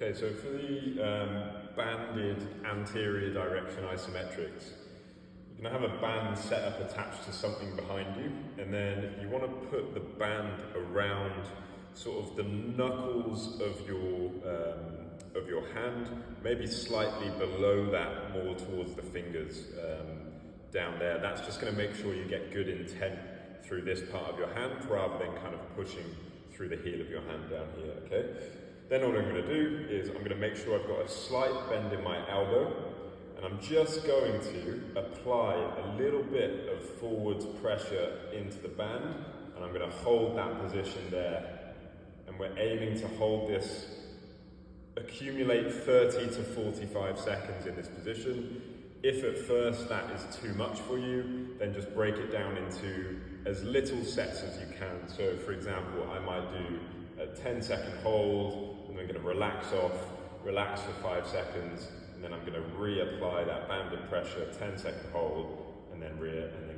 Okay, so for the banded anterior direction isometrics, you're going to have a band set up attached to something behind you, and then you want to put the band around sort of the knuckles of your hand, maybe slightly below that, more towards the fingers down there. That's just going to make sure you get good intent through this part of your hand rather than kind of pushing through the heel of your hand down here, okay? Then all I'm going to do is I'm going to make sure I've got a slight bend in my elbow, and I'm just going to apply a little bit of forwards pressure into the band, and I'm going to hold that position there. And we're aiming to hold this, accumulate 30 to 45 seconds in this position. If at first that is too much for you, then just break it down into as little sets as you can. So for example, I might do a 10-second hold, and I'm going to relax for 5 seconds, and then I'm going to reapply that banded pressure, 10-second hold, and then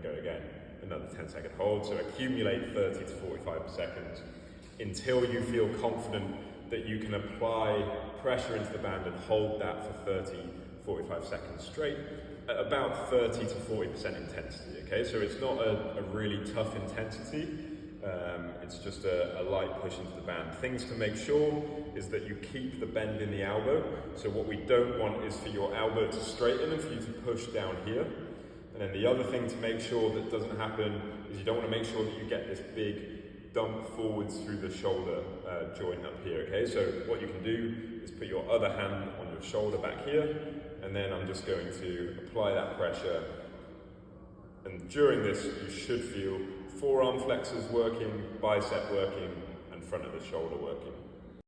go again. Another 10-second hold. So accumulate 30 to 45 seconds until you feel confident that you can apply pressure into the band and hold that for 30, 45 seconds straight at about 30 to 40% intensity, okay? So it's not a really tough intensity, it's just a light push into the band. Things to make sure is that you keep the bend in the elbow. So what we don't want is for your elbow to straighten and for you to push down here. And then the other thing to make sure that doesn't happen is you don't want to make sure that you get this big dump forwards through the shoulder joint up here, okay? So what you can do is put your other hand on your shoulder back here, and then I'm just going to apply that pressure. And during this, you should feel forearm flexors working, bicep working, and front of the shoulder working.